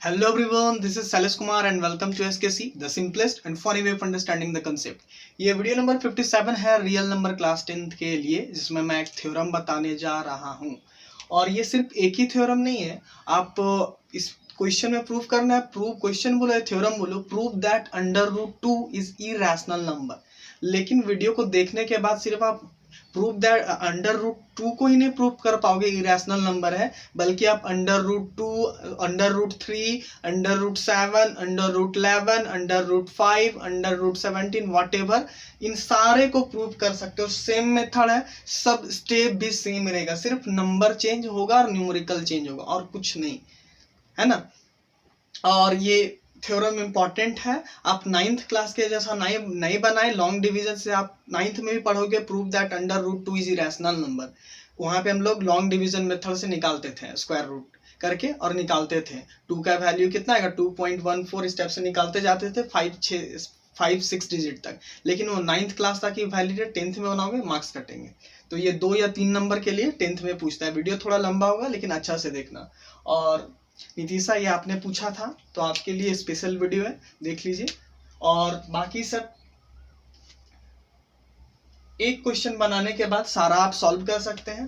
Hello everyone, this is Sailesh Kumar and welcome to SKC, the simplest and funny way of understanding the concept. ये video number 57 है real number class 10th के लिए, जिसमें मैं एक theorem बताने जा रहा हूँ। और ये सिर्फ एक ही थ्योरम नहीं है, आप इस क्वेश्चन में प्रूव करना है। प्रूव क्वेश्चन बोलो या थ्योरम बोलो, prove that under root 2 is irrational number. लेकिन वीडियो को देखने के बाद सिर्फ आप प्रूव दैट अंडर रूट 2 को ही नहीं प्रूव कर पाओगे इरेशनल नंबर है, बल्कि आप under root 2, under root 3, under root 7, under root 11, under root 5, under root 17 whatever, इन सारे को प्रूव कर सकते हो। सेम मेथड है, सब स्टेप भी सेम रहेगा, सिर्फ नंबर चेंज होगा और न्यूमेरिकल चेंज होगा और कुछ नहीं, है ना। और ये थ्योरम इंपॉर्टेंट है, आप 9th क्लास के जैसा नहीं बनाए। लॉन्ग डिवीजन से आप 9th में भी पढ़ोगे, prove that under root 2 is irrational number. वहां पे हम लोग लॉन्ग डिवीजन मेथड से निकालते थे, स्क्वायर रूट करके और निकालते थे। 2 का वैल्यू कितना आएगा, 2.14 स्टेप से निकालते जाते थे 5-6 डिजिट तक। लेकिन वो 9th क्लास तक की वैलिड है, 10th में बनाओगे मार्क्स कटेंगे। तो ये 2 या 3 नंबर के लिए 10th में पूछता है। वीडियो थोड़ा लंबा होगा लेकिन अच्छा से देखना। और नितिशा, ये आपने पूछा था तो आपके लिए स्पेशल वीडियो है, देख लीजिए। और बाकी सब एक क्वेश्चन बनाने के बाद सारा आप सॉल्व कर सकते हैं।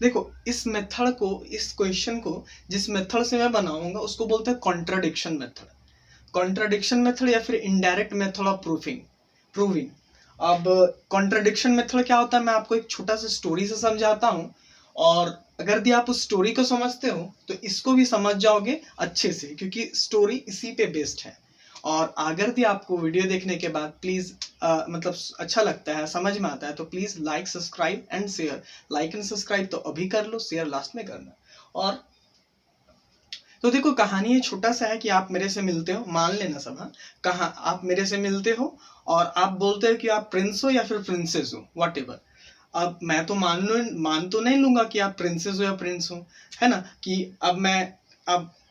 देखो, इस मेथड को, इस क्वेश्चन को जिस मेथड से मैं बनाऊंगा उसको बोलते हैं कॉन्ट्राडिक्शन मेथड। कॉन्ट्राडिक्शन मेथड या फिर इनडायरेक्ट मेथड ऑफ प्रूविंग। अब कॉन्ट्राडिक्शन मेथड क्या होता है, मैं आपको एक छोटा सा स्टोरी से समझाता हूँ, और अगर भी आप उस स्टोरी को समझते हो तो इसको भी समझ जाओगे अच्छे से, क्योंकि स्टोरी इसी पे बेस्ड है। और अगर भी आपको वीडियो देखने के बाद प्लीज मतलब अच्छा लगता है, समझ में आता है, तो please like, subscribe and share. Like and subscribe तो अभी कर लो, शेयर लास्ट में करना। और तो देखो, कहानी ये छोटा सा है कि आप मेरे से मिलते हो, मान लेना सब, हाँ, कहा आप मेरे से मिलते हो और आप बोलते हो कि आप प्रिंस हो या फिर प्रिंसेस हो, व्हाटएवर। अब मैं तो मान तो नहीं लूंगा कि आप प्रिंसेस हो या प्रिंस हो, है ना। कि अब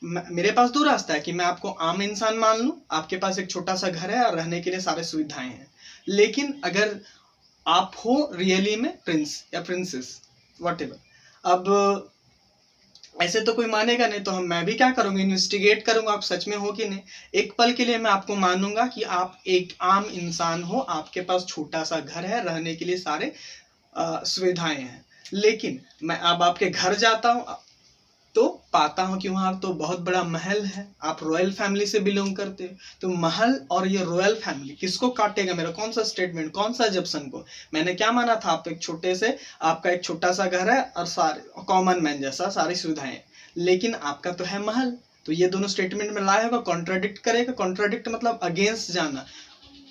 मेरे पास दो रास्ता है कि मैं आपको आम इंसान मान लूं, आपके पास एक छोटा सा घर है और रहने के लिए सारे सुविधाएं हैं। लेकिन अगर आप हो रियली में प्रिंस या प्रिंसेस, व्हाटएवर, अब ऐसे तो कोई मानेगा नहीं, तो मैं भी क्या करूंगा, इन्वेस्टिगेट करूंगा आप सच में हो कि नहीं। एक पल के लिए मैं आपको मानूंगा कि आप एक आम इंसान हो, आपके पास छोटा सा घर है, रहने के लिए सारे सुविधाएं हैं। लेकिन मैं अब आपके घर जाता हूं तो पाता हूं कि वहां तो बहुत बड़ा महल है, आप रॉयल फैमिली से बिलोंग करते हो। तो महल और ये रॉयल फैमिली किसको काटेगा, मेरा कौन सा स्टेटमेंट, कौन सा जब्सन को। मैंने क्या माना था, आप एक छोटे से, आपका एक छोटा सा घर है और सारे कॉमन मैन जैसा सारी सुविधाएं, लेकिन आपका तो है महल। तो ये दोनों स्टेटमेंट में लाया होगा, कॉन्ट्राडिक्ट करेगा। कॉन्ट्राडिक्ट मतलब अगेंस्ट जाना,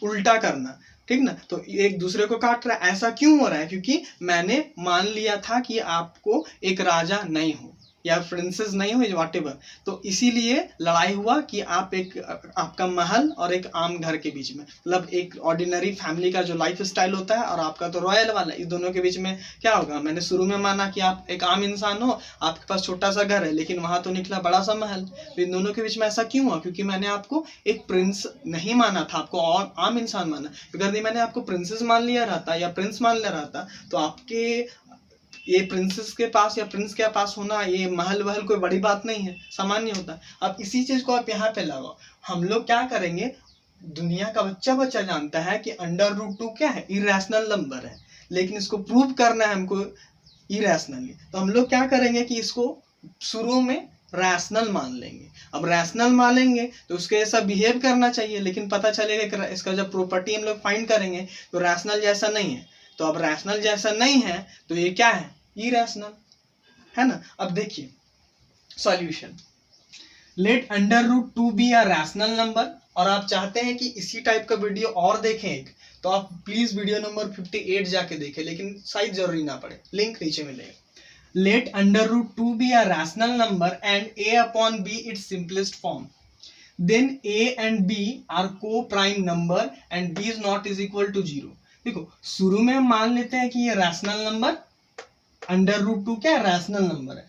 उल्टा करना, ठीक ना। तो एक दूसरे को काट रहा है। ऐसा क्यों हो रहा है, क्योंकि मैंने मान लिया था कि आपको एक राजा नहीं हो या प्रिंसेस नहीं हो, व्हाटएवर। तो इसीलिए लड़ाई हुआ कि आप एक, आपका महल और एक आम घर के बीच में, मतलब एक ऑर्डिनरी फैमिली का जो लाइफ स्टाइल होता है और आपका तो रॉयल वाला, इस दोनों के बीच में क्या होगा। मैंने शुरू में माना कि आप एक आम इंसान हो, आपके पास छोटा सा घर है, लेकिन वहां तो निकला बड़ा सा महल। तो इन दोनों के बीच में ऐसा क्यों हुआ, क्योंकि मैंने आपको एक प्रिंस नहीं माना था, आपको और आम इंसान माना। अगर नहीं मैंने आपको प्रिंसेस मान लिया रहता या प्रिंस मान लिया रहता, तो आपके ये प्रिंसेस के पास या प्रिंस के पास होना, ये महल वहल कोई बड़ी बात नहीं है, सामान्य होता है। अब इसी चीज को आप यहाँ पे लगाओ। हम लोग क्या करेंगे, दुनिया का बच्चा जानता है कि अंडर रूट 2 क्या है, इरेशनल नंबर है, लेकिन इसको प्रूव करना है हमको इरेशनली। तो हम लोग क्या करेंगे कि इसको शुरू में रैशनल मान लेंगे। अब रैशनल मानेंगे तो उसके जैसा बिहेव करना चाहिए, लेकिन पता चलेगा कि इसका जब प्रॉपर्टी हम लोग फाइंड करेंगे तो रैशनल जैसा नहीं है। तो अब रैशनल जैसा नहीं है तो ये क्या है, इरेशनल, है ना। अब देखिए solution, let under root 2 be a rational number. और आप चाहते हैं कि इसी टाइप का वीडियो और देखें एक, तो आप प्लीज वीडियो नंबर 58 जाके देखें, लेकिन साइज जरूरी ना पड़े, लिंक नीचे मिलेगा। Let under root 2 be a rational number and a upon b its simplest form, then a and b are co-prime number and b is not is equal to 0। देखो, शुरू में हम मान लेते हैं कि ये रैशनल नंबर अंडर रूट 2 क्या है, रैशनल नंबर है,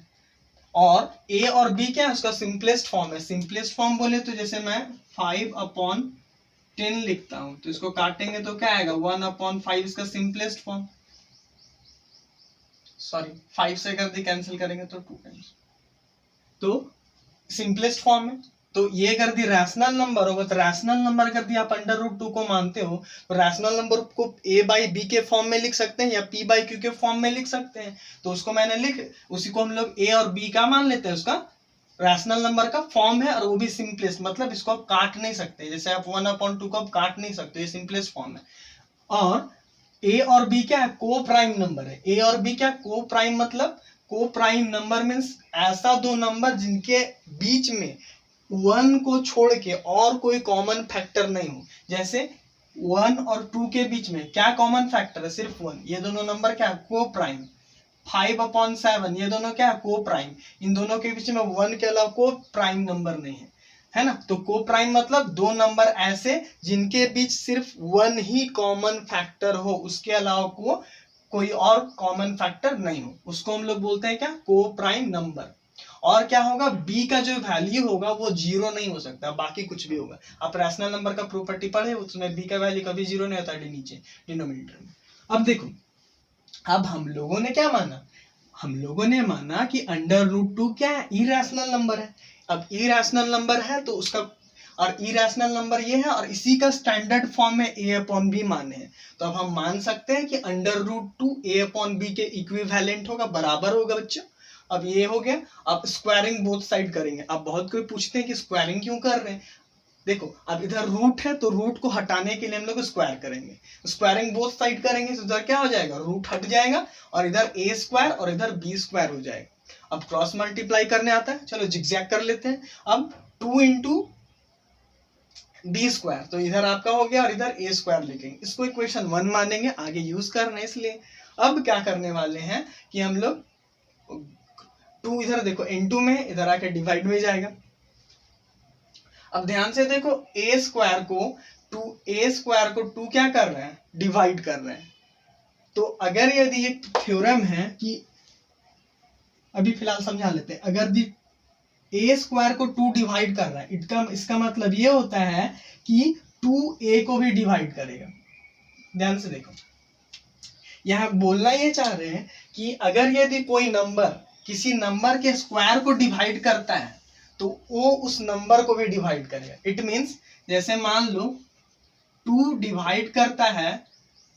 और a और b क्या है, उसका सिंपलेस्ट फॉर्म है। सिंपलेस्ट फॉर्म बोले तो जैसे मैं 5/10 लिखता हूं, तो इसको काटेंगे तो क्या आएगा, 1/5 इसका सिंपलेस्ट फॉर्म। सॉरी, 5 से कर दी कैंसिल करेंगे तो 2 टाइम्स, तो सिंपलेस्ट फॉर्म है। तो ये कर दी रैशनल नंबर होगा, तो रैशनल नंबर कर दिया आप अंडर रूट 2 को मानते हो, तो रैशनल नंबर को a बाई बी के फॉर्म में लिख सकते हैं या p बाई क्यू के फॉर्म में लिख सकते हैं। तो उसको मैंने उसी को हम लोग a और b का मान लेते हैं, उसका रैशनल नंबर का फॉर्म है, और वो भी सिंपलेस्ट, मतलब इसको आप काट नहीं सकते, जैसे आप 1/2 को आप काट नहीं सकते, ये सिंपलेस्ट फॉर्म है। और a और b क्या है, को प्राइम नंबर है। a और b क्या, को प्राइम, मतलब को प्राइम नंबर मीन्स ऐसा दो नंबर जिनके बीच में 1 को छोड़ के और कोई कॉमन फैक्टर नहीं हो। जैसे 1 और 2 के बीच में क्या कॉमन फैक्टर है, सिर्फ 1, ये दोनों नंबर क्या है, को प्राइम। 5/7 ये दोनों क्या है, को प्राइम। इन दोनों के बीच में 1 के अलावा को प्राइम नंबर नहीं है, है ना। तो को प्राइम मतलब दो नंबर ऐसे जिनके बीच सिर्फ 1 ही कॉमन फैक्टर हो, उसके अलावा कोई और कॉमन फैक्टर नहीं हो, उसको हम लोग बोलते हैं क्या, को प्राइम नंबर। और क्या होगा, b का जो वैल्यू होगा वो 0 नहीं हो सकता, बाकी कुछ भी होगा। आप रैशनल नंबर का प्रॉपर्टी पढ़े, उसमें b का वैल्यू कभी 0 नहीं होता नीचे डिनोमिनेटर में। अब देखो, अब हम लोगों ने क्या माना, हम लोगों ने माना कि अंडर रूट 2 क्या है, इरैशनल नंबर है। अब इरैशनल नंबर है तो उसका, और इरैशनल नंबर ये है, और इसी का स्टैंडर्ड फॉर्म में a/b माने हैं। तो अब हम मान सकते हैं कि अंडर रूट 2 a/b के इक्विवेलेंट होगा, बराबर होगा बच्चों। अब ये हो गया। अब स्क्वायरिंग बोथ साइड करेंगे। अब बहुत कोई पूछते हैं कि स्क्वायरिंग क्यों कर रहे हैं। देखो, अब इधर रूट है तो रूट को हटाने के लिए हम लोग स्क्वायर करेंगे, स्क्वायरिंग बोथ साइड करेंगे तो इधर क्या हो जाएगा, रूट हट जाएगा, और इधर a स्क्वायर और इधर b स्क्वायर हो जाएगा। अब क्रॉस मल्टीप्लाई करने आता है, चलो जिगजैग कर लेते हैं। अब 2 इंटू बी स्क्वायर, तो इधर आपका हो गया और इधर a स्क्वायर लिखेंगे, इसको इक्वेशन 1 मानेंगे, आगे यूज करना है इसलिए। अब क्या करने वाले हैं कि हम लोग 2 इधर देखो इनटू में, इधर आके डिवाइड में जाएगा। अब ध्यान से देखो, a स्क्वायर को 2 क्या कर रहे हैं, डिवाइड कर रहे हैं। तो अगर यदि एक थ्योरम है कि, अभी फिलहाल समझा लेते हैं, अगर a स्क्वायर को 2 डिवाइड कर रहा है, इसका मतलब ये होता है कि 2a को भी डिवाइड करेगा। ध्यान से देखो, यहां बोलना ये चाह रहे हैं कि अगर यदि कोई नंबर किसी नंबर के स्क्वायर को डिवाइड करता है तो वो उस नंबर को भी डिवाइड करेगा। इट मीन्स, जैसे मान लो 2 डिवाइड करता है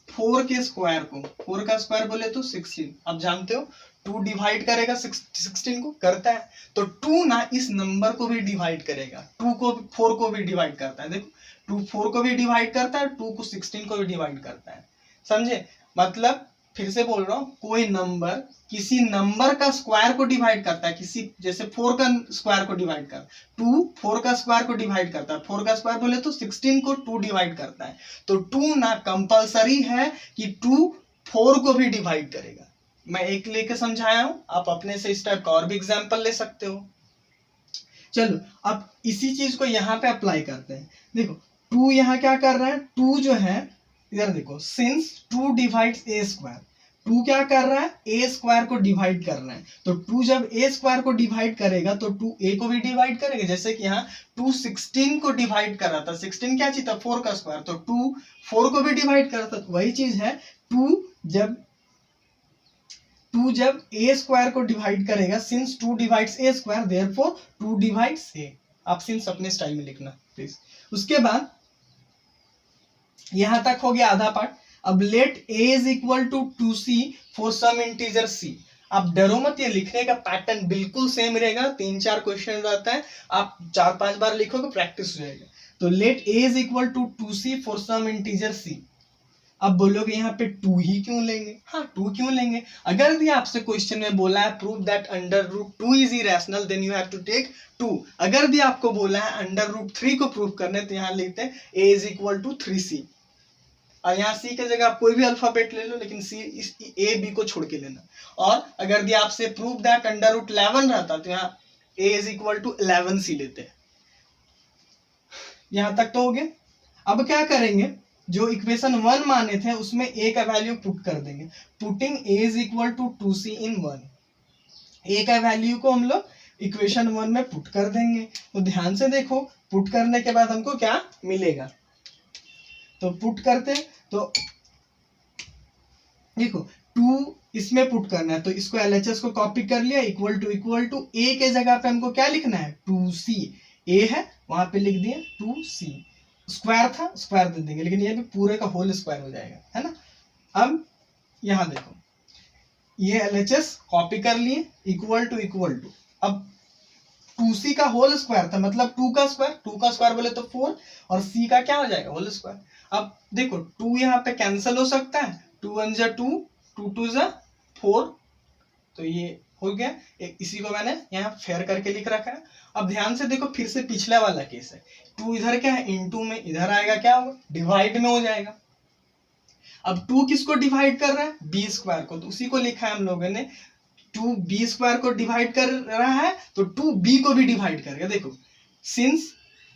4 के स्क्वायर को, 4 का स्क्वायर बोले तो 16, अब जानते हो 2 डिवाइड करेगा 16 को, करता है, तो 2 ना इस नंबर को भी डिवाइड करेगा, 2 को 4 को भी डिवाइड करता है। देखो, 2 4 को भी डिवाइड करता है, 2 को 16 को भी डिवाइड करता है, समझे। मतलब फिर से बोल रहा हूं, कोई नंबर किसी नंबर का स्क्वायर को डिवाइड करता है, किसी जैसे 4 का स्क्वायर को डिवाइड कर, 2 4 का स्क्वायर को डिवाइड करता है, 4 का स्क्वायर बोले तो 16 को 2 डिवाइड करता है, तो 2 ना कंपलसरी है कि 2 4 को भी डिवाइड करेगा। मैं एक लेके समझाया हूं, आप अपने से इस टाइप का और भी एग्जाम्पल ले सकते हो। चलो अब इसी चीज को यहाँ पे अप्लाई करते हैं। देखो 2 यहाँ क्या कर रहा है, 2 जो है इधर देखो, सिंस 2 डिवाइड्स a स्क्वायर, 2 क्या कर रहा है, a स्क्वायर को डिवाइड कर रहा है, तो 2 जब a स्क्वायर को डिवाइड करेगा तो 2 a को भी डिवाइड करेगा। जैसे कि यहाँ 2 16 को डिवाइड कर रहा था, 16 क्या चीज था, 4 का स्क्वायर, तो 2 4 को भी डिवाइड कर रहा था। वही चीज है, 2 जब a स्क्वायर को डिवाइड करेगा, since 2 divides a square, therefore 2 divides a। आप सिंस अपने स्टाइल में लिखना प्लीज। उसके बाद यहां तक हो गया आधा पार्ट। अब let a is equal to 2c for some integer c। आप डरो मत, ये लिखने का पैटर्न बिल्कुल सेम रहेगा, 3-4 क्वेश्चन रहता है, आप 4-5 बार लिखोगे, प्रैक्टिस हो जाएगा। तो let a is equal to 2c for some integer c। अब बोलोगे यहाँ पे 2 ही क्यों लेंगे, हाँ 2 क्यों लेंगे, अगर भी आपसे क्वेश्चन में बोला है prove that under root 2 is irrational, then you have to take 2। अगर भी आपको बोला है अंडर रूट 3 को प्रूव करने, तो यहाँ लिखते हैं a is equal to 3c, और यहाँ c की जगह आप कोई भी अल्फाबेट ले लो, लेकिन c इस a b को छोड़ के लेना। और अगर भी आपसे प्रूव दैट अंडर रूट 11 रहता, तो यहाँ a is equal to 11c लेते हैं। यहां तक तो हो गया। अब क्या करेंगे, जो इक्वेशन 1 माने थे उसमें a का वैल्यू पुट कर देंगे, putting a is equal to 2c in 1। a का वैल्यू को हम लोग इक्वेशन 1 में पुट कर देंगे। तो ध्यान से देखो, पुट करने के बाद हमको क्या मिलेगा, तो पुट करते, तो देखो 2 इसमें पुट करना है, तो इसको LHS को कॉपी कर लिया, इक्वल टू a के जगह पे हमको क्या लिखना है, 2c, ए है वहां पे लिख दिए 2c, स्क्वायर था स्क्वायर दे देंगे, लेकिन ये भी पूरे का होल स्क्वायर हो जाएगा, है ना। अब यहाँ देखो ये LHS कॉपी कर लिए, इक्वल टू अब 2c का होल स्क्वायर था, मतलब 2 का स्क्वायर बोले तो 4 और c का क्या हो जाएगा होल स्क्वायर। अब देखो 2 यहाँ पे कैंसिल हो सकता है, 2 1 जा 2, 2 2 जा 4, तो ये हो गया। इसी को मैंने यहाँ फेयर करके लिख रखा है। अब ध्यान से देखो फिर से पिछला वाला केस है, 2 इधर क्या है इनटू में, इधर आएगा क्या होगा डिवाइड में हो जाएगा। अब 2 किसको डिवाइड कर रहा है बी स्क्वायर को, तो उसी को लिखा है हम लोगों ने 2 बी स्क्वायर को डिवाइड कर रहा है तो 2 बी को भी डिवाइड करेगा। देखो since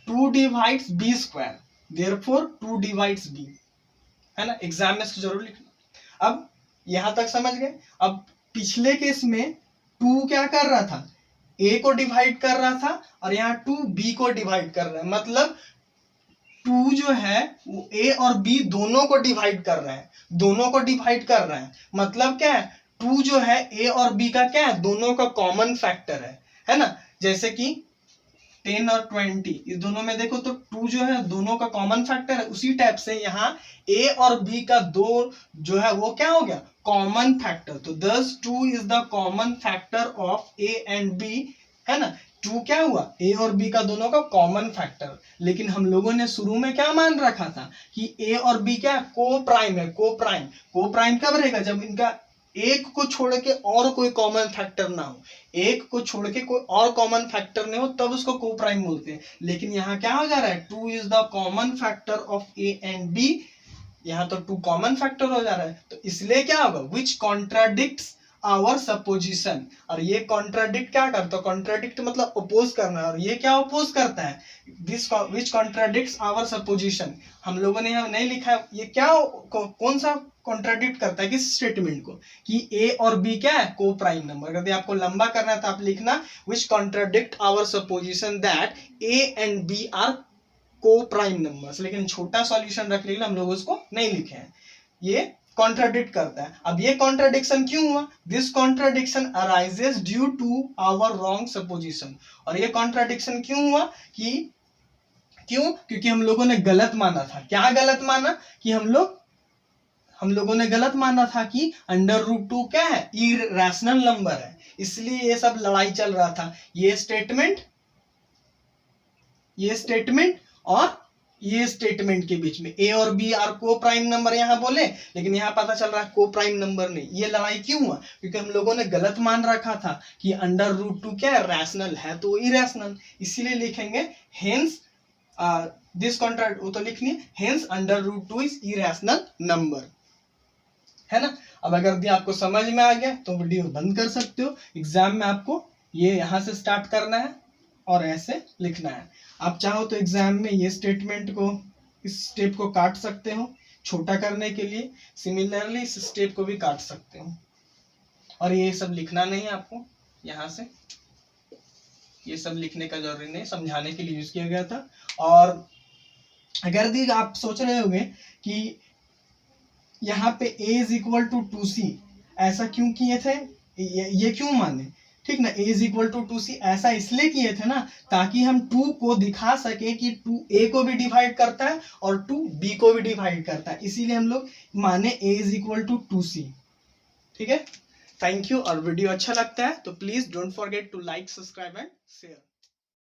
2 divides b square therefore 2 divides b, है ना, एग्जाम में इसको जरूर लिखना। अब यहां तक समझ गए। अब पिछले केस में 2 क्या कर रहा था a को डिवाइड कर रहा था और यहाँ 2 b को डिवाइड कर रहा है, मतलब 2 जो है वो a और b दोनों को डिवाइड कर रहा है, दोनों को डिवाइड कर रहा है, मतलब क्या है 2 जो है a और b का क्या है दोनों का कॉमन फैक्टर है ना। जैसे कि 10 और 20 इस दोनों में देखो तो 2 जो है दोनों का कॉमन फैक्टर है, उसी टाइप से यहाँ a और b का दो जो है वो क्या हो गया कॉमन फैक्टर। तो thus 2 is the common factor of a and b, है ना। 2 क्या हुआ a और b का दोनों का कॉमन फैक्टर, लेकिन हम लोगों ने शुरू में क्या मान रखा था कि a और b क्या को प्राइम है, को प्राइम कब रहेगा जब इनका एक को छोड़ के और कोई कॉमन फैक्टर ना हो, एक को छोड़ के कोई और कॉमन फैक्टर नहीं हो तब उसको को प्राइम बोलते हैं। लेकिन यहाँ क्या हो जा रहा है 2 is the common factor of a and b, यहाँ तो 2 कॉमन फैक्टर हो जा रहा है, तो इसलिए क्या होगा विच कॉन्ट्राडिक्ट्स आवर सपोजिशन। और ये कॉन्ट्राडिक्ट क्या करता है, कॉन्ट्राडिक्ट मतलब अपोज करना, और ये क्या अपोज करता है this which contradicts our supposition. हम लोगों ने यहाँ नहीं लिखा है ये क्या कौन सा कॉन्ट्राडिक्ट करता है किस स्टेटमेंट को कि a और b क्या है को प्राइम नंबर। यदि आपको लंबा करना है तो आप लिखना which contradict our supposition that a and b are coprime numbers, लेकिन छोटा सॉल्यूशन रख लेना हम लोग उसको नहीं लिखे हैं, ये कॉन्ट्राडिक्ट करता है। अब ये कॉन्ट्राडिक्शन क्यों हुआ, this contradiction arises due to our wrong supposition. और ये कॉन्ट्राडिक्शन क्यों हुआ कि क्योंकि हम लोगों ने गलत माना था। क्या गलत माना कि हम लोगों ने गलत माना था कि √2 क्या है इरेशनल नंबर है, इसलिए ये सब लड़ाई चल रहा था। ये स्टेटमेंट और ये स्टेटमेंट के बीच में a और b आर को प्राइम नंबर यहाँ बोले, लेकिन यहाँ पता चल रहा है को प्राइम नंबर नहीं। ये लड़ाई क्यों हुआ क्योंकि हम लोगों ने गलत मान रखा था कि √2 क्या है रैशनल है तो इरेशनल, इसीलिए लिखेंगे हेंस दिस कॉन्ट्राडिक्ट वो तो लिखनी है हेंस √2 इज इरेशनल नंबर, है ना। अब अगर आपको समझ में आ गया तो वीडियो बंद कर सकते हो। एग्जाम में आपको ये यहाँ से स्टार्ट करना है और ऐसे लिखना है। आप चाहो तो एग्जाम में ये स्टेटमेंट को इस स्टेप को काट सकते हो छोटा करने के लिए, सिमिलरली इस स्टेप को भी काट सकते हो। और ये सब लिखना नहीं है आपको, यहाँ से ये सब लिखने का जरूरी नहीं, समझाने के लिए यूज किया गया था। और अगर आप सोच रहे होंगे कि यहाँ पे a is equal to 2c ऐसा क्यों किए थे, ये क्यों माने, ठीक ना। a is equal to 2c ऐसा इसलिए किए थे ना ताकि हम 2 को दिखा सके कि 2 a को भी डिवाइड करता है और 2 b को भी डिवाइड करता है, इसीलिए हम लोग माने a is equal to 2c, ठीक है। Thank you. और वीडियो अच्छा लगता है तो please don't forget to like subscribe and share.